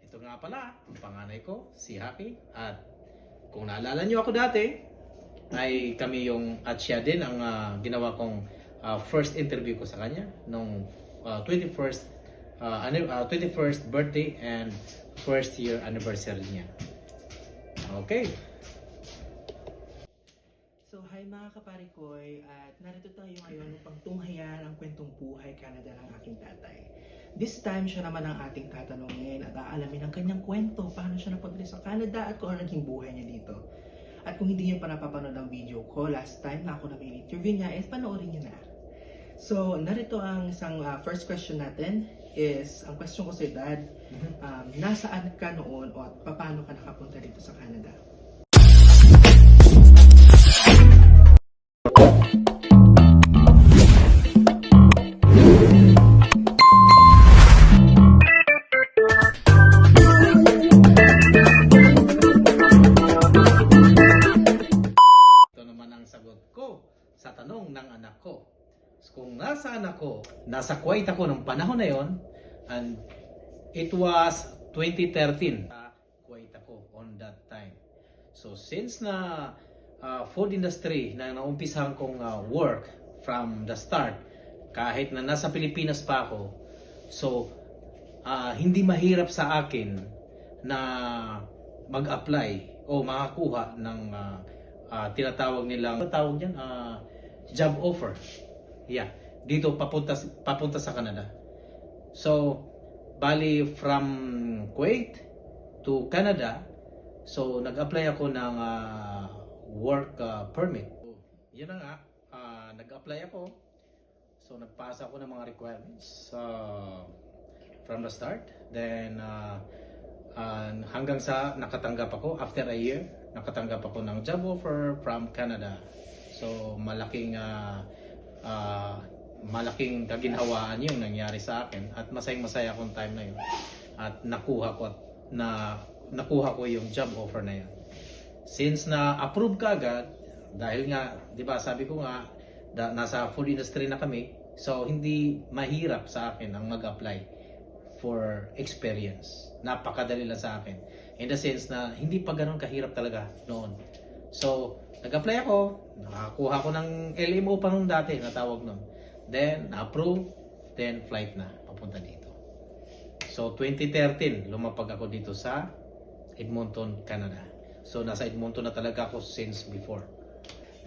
Ito nga pala, ang panganay ko, si Haki. At kung naalala nyo ako dati, ay kami yung, at siya din ang ginawa kong first interview ko sa kanya nung 21st birthday and first year anniversary niya. Okay. So, hi mga kaparikoy, at narito tayo ngayon upang tunghayan ang kwentong buhay Canada ng aking tatay. This time, siya naman ang ating tatanungin at aalamin ang kanyang kwento, paano siya napadali sa Canada at kung ano naging buhay niya dito. At kung hindi niyo pa napapanood ang video ko, last time na ako na may interview niya, panoorin niyo na. So, narito ang isang first question natin is, ang question ko sa Dad, nasaan ka noon o paano ka nakapunta dito sa Canada? Ito naman ang sagot ko sa tanong ng anak ko. Kung nasaan ako, nasa Kuwait ako ng panahon na yon, and it was 2013. Kuwait ako on that time. So since na food industry na naumpisahan kong work from the start, kahit na nasa Pilipinas pa ako, so hindi mahirap sa akin na mag-apply o makakuha ng tinatawag nilang job offer. Yeah, dito papunta sa Canada. So, bali from Kuwait to Canada, so nag-apply ako ng work permit. Yun na nga, nag-apply ako. So, nagpasa ako ng mga requirements from the start. Then, hanggang sa nakatanggap ako, after a year, nakatanggap ako ng job offer from Canada. So, malaking kaginhawaan yung nangyari sa akin at masayang-masaya akong time na yun. At nakuha ko yung job offer na yun. Since na approve ka agad, dahil nga, 'di ba, sabi ko nga nasa food industry na kami, so hindi mahirap sa akin ang mag-apply for experience. Napakadali lang sa akin. In the sense na hindi pa ganoon kahirap talaga noon. So, nag-apply ako, nakakuha ko ng LMO pa nung dati, natawag nun. Then, na-approve, then flight na, papunta dito. So, 2013, lumapag ako dito sa Edmonton, Canada. So, nasa Edmonton na talaga ako since before.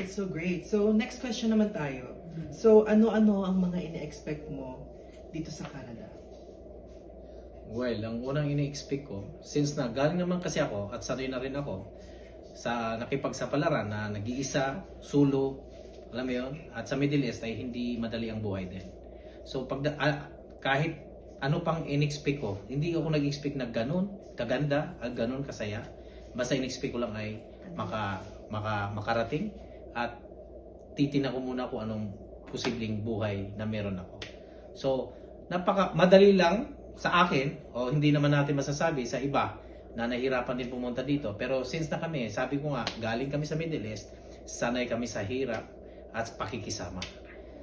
That's so great. So, next question naman tayo. So, ano-ano ang mga ine-expect mo dito sa Canada? Well, ang unang ini-expect ko, since na galing naman kasi ako at sanay na rin ako sa nakipagsapalaran na nag-iisa, solo, alam mo yun, at sa Middle East ay hindi madali ang buhay din. So kahit ano pang in-expect ko, hindi ako nag-expect na ganun kaganda at ganun kasaya. Basta in-expect ko lang ay makarating at titingnan ko muna kung anong posibleng buhay na meron ako. So madali lang sa akin, o hindi naman natin masasabi sa iba na nahirapan din pumunta dito. Pero since na kami, sabi ko nga, galing kami sa Middle East, sanay kami sa hirap at pakikisama.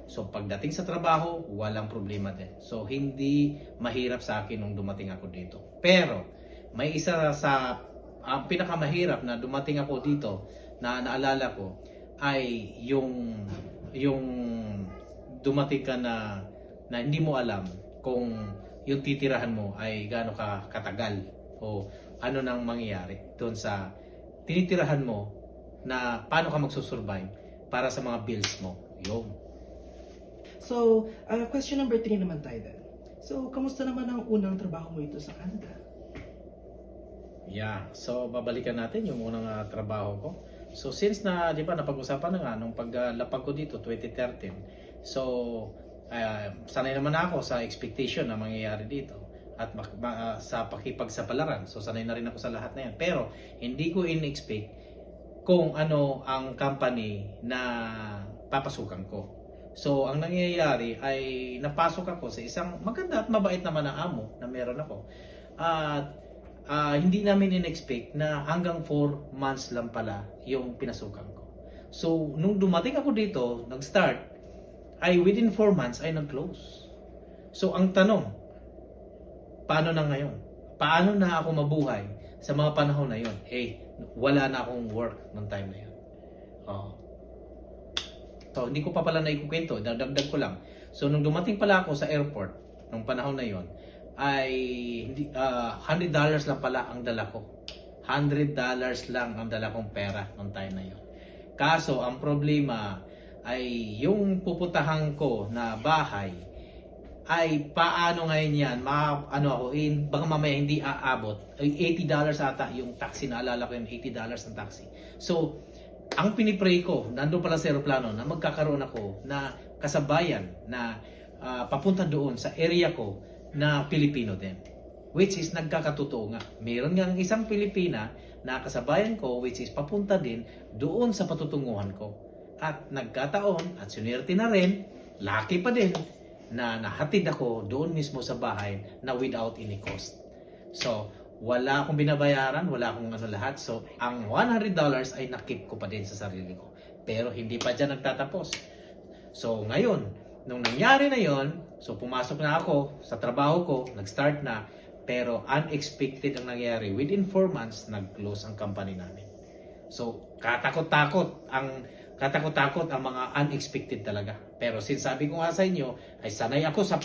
So pagdating sa trabaho, walang problema din. So hindi mahirap sa akin nung dumating ako dito. Pero may isa sa pinakamahirap na dumating ako dito na naalala ko ay yung dumating ka na hindi mo alam kung yung titirahan mo ay gaano ka katagal o ano nang mangyayari doon sa tinitirahan mo, na paano ka magsusurvive para sa mga bills mo. Yun. So, question number 3 naman tayo then. So, kamusta naman ang unang trabaho mo ito sa Canada? Yeah. So, babalikan natin yung unang trabaho ko. So, since na, di ba, napag-usapan na nga nung paglapag ko dito, 2013. So, sanay naman ako sa expectation na mangyayari dito at sa pakipagsapalaran. So sanay na rin ako sa lahat na yan. Pero hindi ko in-expect kung ano ang company na papasukan ko. So ang nangyayari ay napasok ako sa isang maganda at mabait naman na amo na meron ako. At hindi namin in-expect na hanggang 4 months lang pala yung pinasukan ko. So nung dumating ako dito, nag-start, ay within 4 months ay nag-close. So ang tanong, paano na ngayon? paano na ako mabuhay sa mga panahon na yon? Wala na akong work noong time na yon. Oh. So, hindi ko pa pala naikukwento, dagdag ko lang. So, nung dumating pala ako sa airport, nung panahon na yon, ay $100 lang pala ang dala ko. $100 lang ang dala kong pera noong time na yon. Kaso, ang problema ay yung pupuntahan ko na bahay ay paano ngayon yan, baka mamaya hindi aabot. $80 ata yung taxi, naalala ko yung $80 ng taxi. So, ang pinipray ko, nandun pala sa aeroplano, na magkakaroon ako na kasabayan na papunta doon sa area ko na Pilipino din. Which is nagkakatotoo nga. Meron nga isang Pilipina na kasabayan ko, which is papunta din doon sa patutunguhan ko. At nagkataon, at sunwerte na rin, lucky pa din, na nahatid ako doon mismo sa bahay na without any cost. So, wala akong binabayaran, wala akong lahat. So, ang $100 ay nakip ko pa din sa sarili ko. Pero hindi pa dyan nagtatapos. So, ngayon, nung nangyari na yon, so pumasok na ako sa trabaho ko, nag-start na, pero unexpected ang nangyari. Within 4 months, nag-close ang company namin. So, katakot-takot ang mga unexpected talaga. Pero sinasabi ko nga sa inyo, ay sanay ako sa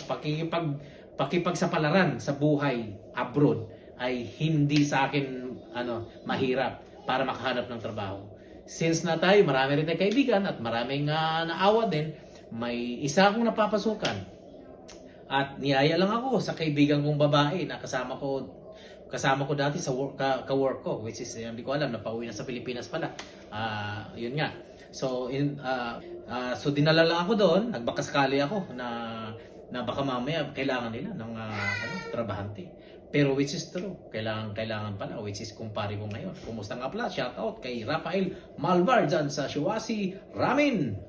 pakipagsapalaran sa buhay abroad, ay hindi sa akin mahirap para makahanap ng trabaho. Since na tayo, marami rin tayong kaibigan at maraming naawa din, may isa akong napapasukan. At niyaya lang ako sa kaibigan kong babae na kasama ko dati sa ka-work ko, which is hindi ko alam, napauwi na sa Pilipinas pala. Yun nga. So dinala lang ako doon, nagbakasakali ako na baka mamaya kailangan nila ng trabahante. Pero which is true, kailangan pala, which is kumpare ko ngayon. Kumusta nga pala? Shout out kay Rafael Malvar dyan sa Shiwasi Ramen.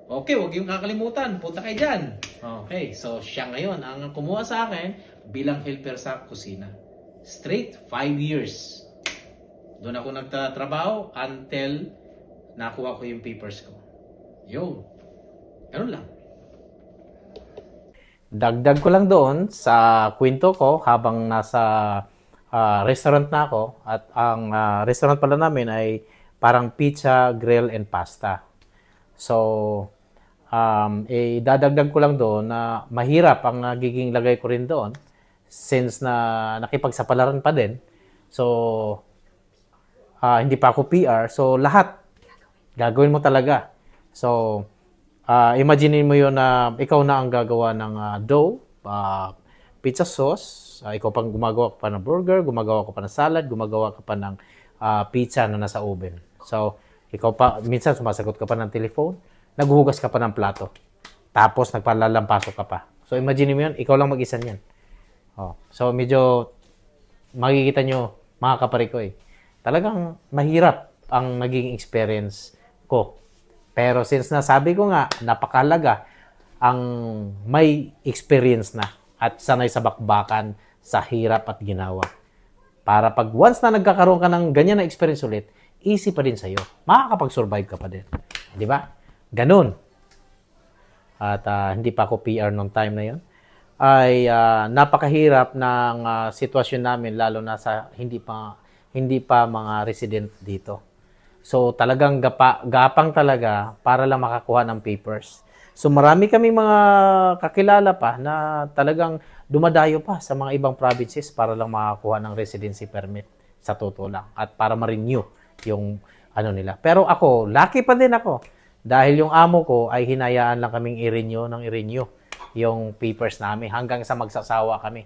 Okay, huwag yung kakalimutan, punta kayo dyan. Okay, so siya ngayon ang kumuha sa akin bilang helper sa kusina. Straight 5 years. Doon ako nagtatrabaho until nakuha ko yung papers ko. Yo, ganun lang. Dagdag ko lang doon sa kwento ko habang nasa restaurant na ako. At ang restaurant pala namin ay parang pizza, grill, and pasta. So, dadagdag ko lang doon na mahirap ang nagiging lagay ko rin doon since na nakipagsapalaran pa din. So, hindi pa ako PR. So, lahat gagawin mo talaga. So, imagine mo yun na ikaw na ang gagawa ng dough, pizza sauce, ikaw pang gumagawa ka pa ng burger, gumagawa ka pa ng salad, gumagawa ka pa ng pizza na nasa oven. So, ikaw pa, minsan sumasagot ka pa ng telephone, naghuhugas ka pa ng plato, tapos nagpalalampasok ka pa. So, imagine mo yun, ikaw lang mag-isa niyan. So, medyo makikita nyo, mga kapari ko talagang mahirap ang naging experience ko. Pero since nasabi ko nga, napakalaga ang may experience na at sanay sa bakbakan, sa hirap at ginawa. Para pag once na nagkakaroon ka ng ganyan na experience ulit, easy pa din sa'yo. Makakapag-survive ka pa din. Di ba? Ganun. At hindi pa ako PR nung time na yon. Ay napakahirap ng sitwasyon namin, lalo na sa hindi pa mga resident dito. So talagang gapang talaga para lang makakuha ng papers. So marami kaming mga kakilala pa na talagang dumadayo pa sa mga ibang provinces para lang makakuha ng residency permit sa totoo lang at para ma-renew yung nila. Pero ako, lucky pa din ako dahil yung amo ko ay hinayaan lang kaming i-renew yung papers namin hanggang sa magsasawa kami.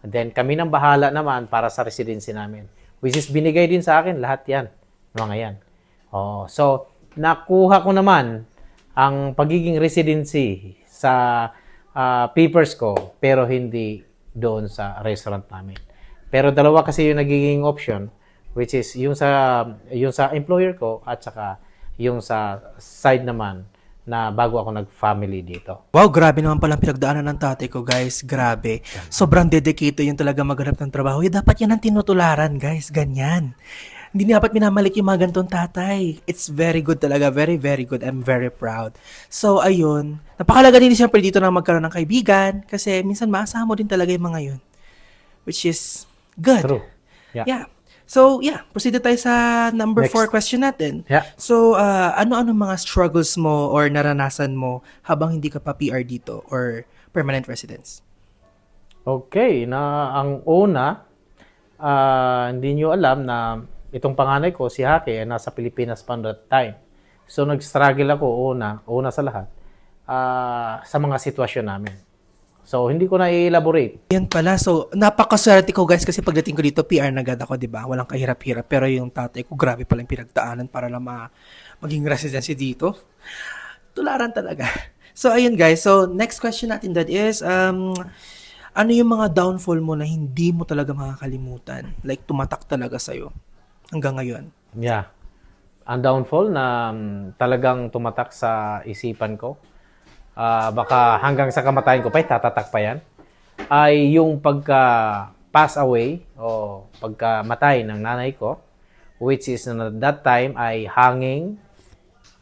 And then kami nang bahala naman para sa residency namin. Which is binigay din sa akin lahat yan. Mga yan. So, nakuha ko naman ang pagiging residency sa papers ko pero hindi doon sa restaurant namin. Pero dalawa kasi yung nagiging option, which is yung sa employer ko at saka yung sa side naman na bago ako nag-family dito. Wow, grabe naman palang pinagdaanan ng tatay ko, guys. Grabe. Sobrang dedicated yung talaga maghanap ng trabaho. Dapat yan ang tinutularan, guys. Ganyan. Hindi dapat minamalik yung mga ganitong tatay. It's very good talaga. Very, very good. I'm very proud. So, ayun. Napakalaga din siyempre dito na magkaroon ng kaibigan kasi minsan maasahan mo din talaga yung mga yun. Which is, Good. True. Yeah. Yeah. So, proceed na tayo sa number Next. 4 question natin. Yeah. So, ano-ano mga struggles mo or naranasan mo habang hindi ka pa PR dito or permanent residence? Okay, ang una, hindi nyo alam na itong panganay ko, si Haki, ay nasa Pilipinas pa that time. So, nag-struggle ako una sa lahat, sa mga sitwasyon namin. So, hindi ko na i-elaborate. Yan pala. So, napakaswerte ko guys kasi pagdating ko dito, PR na agad ako, di ba? Walang kahirap-hirap. Pero yung tatay ko, grabe pala yung pinagdaanan para lang maging residency dito. Tularan talaga. So, ayun guys. So, next question natin dad is, ano yung mga downfall mo na hindi mo talaga makakalimutan? Like, tumatak talaga sa'yo hanggang ngayon. Yeah. Ang downfall na talagang tumatak sa isipan ko, baka hanggang sa kamatayan ko pa, tatatak pa yan, ay yung pagka-pass away o pagka-matay ng nanay ko, which is that time ay hanging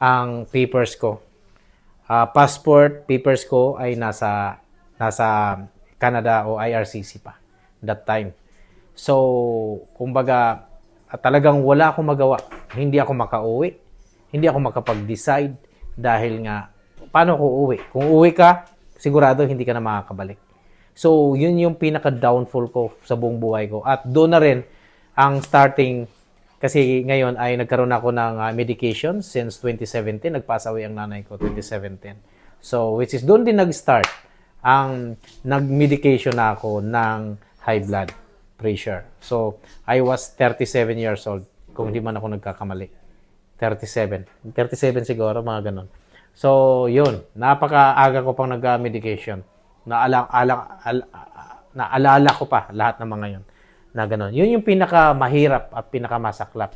ang papers ko. Passport, papers ko ay nasa Canada o IRCC pa that time. So, kumbaga, talagang wala akong magawa. Hindi ako makauwi. Hindi ako makapag-decide dahil nga, paano ko uwi? Kung uwi ka, sigurado hindi ka na makakabalik. So, yun yung pinaka-downfall ko sa buong buhay ko. At doon na rin ang starting, kasi ngayon ay nagkaroon ako ng medication since 2017. Nag-pass away ang nanay ko 2017. So, which is doon din nag-start ang nag-medication na ako ng high blood pressure. So, I was 37 years old kung hindi man ako nagkakamali. 37 siguro, mga ganun. So, yun. Napakaaga ko pang nag-medication. Naalala ko pa lahat ng mga yun. Na ganun. Yun yung pinakamahirap at pinakamasaklap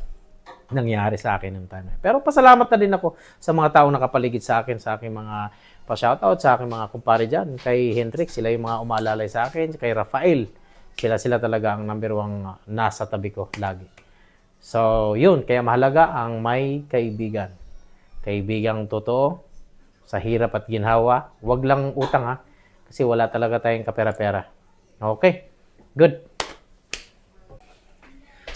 nangyari sa akin ng time. Pero pasalamat na din ako sa mga taong nakapaligid sa akin, sa aking mga pa-shoutout, sa aking mga kumpare dyan. Kay Hendrik, sila yung mga umalalay sa akin. Kay Rafael, sila talaga ang number one nasa tabi ko lagi. So, yun. Kaya mahalaga ang may kaibigan. Kaibigang totoo, sa hirap at ginhawa. Huwag lang utang ha. Kasi wala talaga tayong kapera-pera. Okay. Good.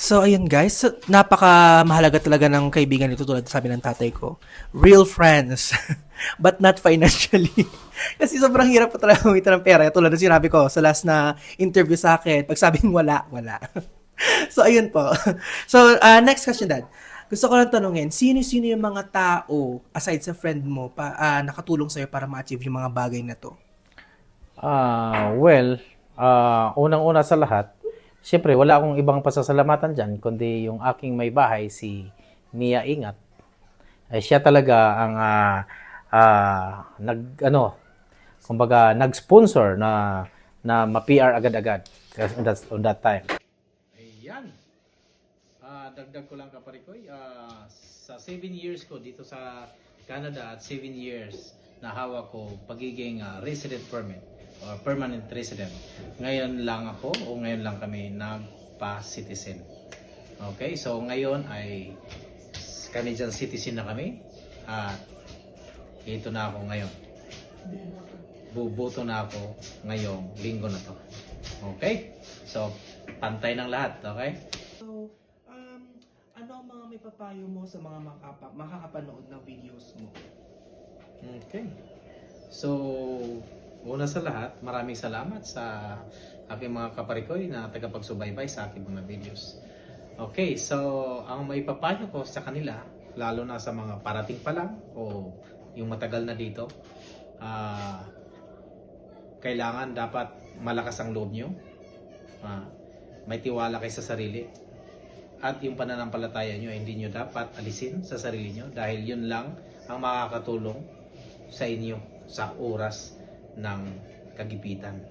So, ayun guys. So, napaka-mahalaga talaga ng kaibigan nito tulad sabi ng tatay ko. Real friends. But not financially. Kasi sobrang hirap pa talaga kumita ng pera. Tulad ng sinabi ko sa last na interview sa akin. Pag sabing wala. So, ayun po. So, next question, Dad. Gusto ko lang tanungin, sino-sino yung mga tao, aside sa friend mo, nakatulong sa'yo para ma-achieve yung mga bagay na to? Unang-una sa lahat, siyempre, wala akong ibang pasasalamatan dyan, kundi yung aking may bahay, si Mia Ingat. Ay, siya talaga ang nag-sponsor na ma-PR agad-agad on that time. Ayan. Dagdag ko lang kaparikoy, sa 7 years ko dito sa Canada at 7 years na hawak ko pagiging resident permit or permanent resident. Ngayon lang kami nagpa-citizen. Okay, so ngayon ay Canadian citizen na kami at ito na ako ngayon. Buboto na ako ngayong linggo na to. Okay? So, pantay ng lahat, okay? So, ano ang mga may papayo mo sa mga makakapanood ng videos mo? Okay. So, una sa lahat, maraming salamat sa aking mga kaparikoy na tagapagsubaybay sa aking mga videos. Okay, so ang maipapayo ko sa kanila, lalo na sa mga parating pa lang o yung matagal na dito, kailangan dapat malakas ang loob nyo, may tiwala kayo sa sarili, at yung pananampalataya nyo hindi nyo dapat alisin sa sarili nyo dahil yun lang ang makakatulong sa inyo sa oras ng kagipitan.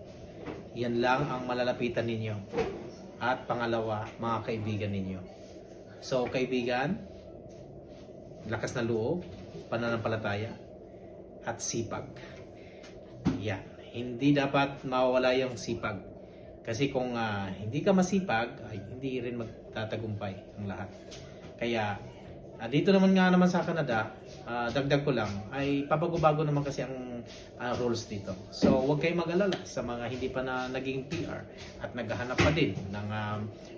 Yan lang ang malalapitan ninyo. At pangalawa, mga kaibigan ninyo. So, kaibigan, lakas na loob, pananampalataya, at sipag. Yan. Hindi dapat mawawala yung sipag. Kasi kung hindi ka masipag, ay hindi rin magtatagumpay ang lahat. Kaya, dito naman sa Canada, dagdag ko lang, ay pabago-bago naman kasi ang rules dito. So, huwag kayong mag-alala sa mga hindi pa na naging PR at naghahanap pa din ng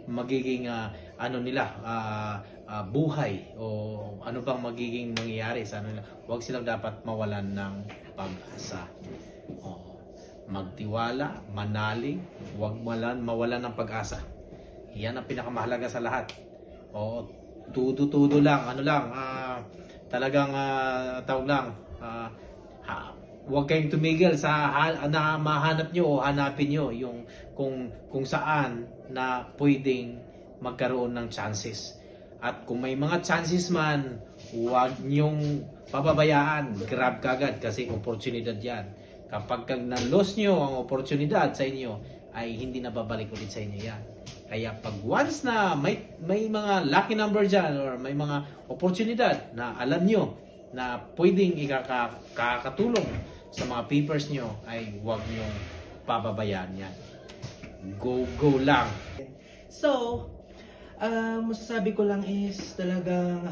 magiging buhay o ano bang magiging mangyayari sa nila. Huwag silang dapat mawalan ng pag-asa. Magtiwala, manalig, huwag mawalan ng pag-asa. Yan ang pinakamahalaga sa lahat. Tudo lang, talagang tawag lang, huwag kayong tumigil sa na mahanap nyo o hanapin nyo yung kung saan na pwedeng magkaroon ng chances. At kung may mga chances man, huwag nyong pababayaan, grab kagad kasi oportunidad yan. Kapag na-loss nyo ang oportunidad sa inyo, ay hindi na babalik ulit sa inyo yan. Kaya pag once na may mga lucky number dyan or may mga oportunidad na alam nyo na pwedeng ikakatulong sa mga papers nyo, ay huwag nyo pababayaan yan. Go lang. So, masasabi ko lang is talagang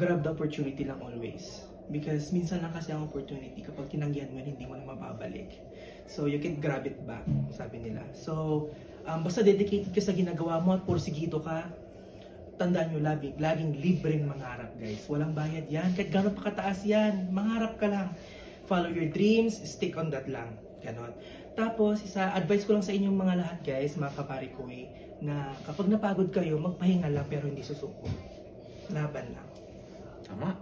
grab the opportunity lang always. Because minsan lang kasi ang opportunity kapag tinanggihan mo hindi mo na mababalik. So you can grab it back, sabi nila. So basta dedicated ka sa ginagawa mo at porsigido ka, tandaan nyo laging libreng mangarap guys. Walang bayad yan, kahit gano'n pa kataas yan, mangarap ka lang. Follow your dreams, stick on that lang. Ganon. Tapos, advice ko lang sa inyong mga lahat guys, mga kapari ko na kapag napagod kayo, magpahinga lang pero hindi susuko. Laban lang. Tama.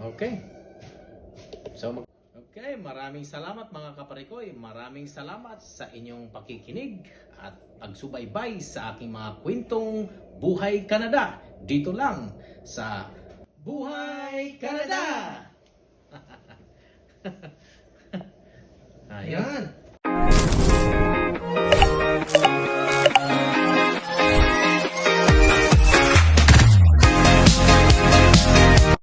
Okay. So, okay, maraming salamat mga kaparikoy. Maraming salamat sa inyong pakikinig at pagsubaybay sa aking mga kwentong Buhay Canada. Dito lang sa Buhay Canada! Ayan.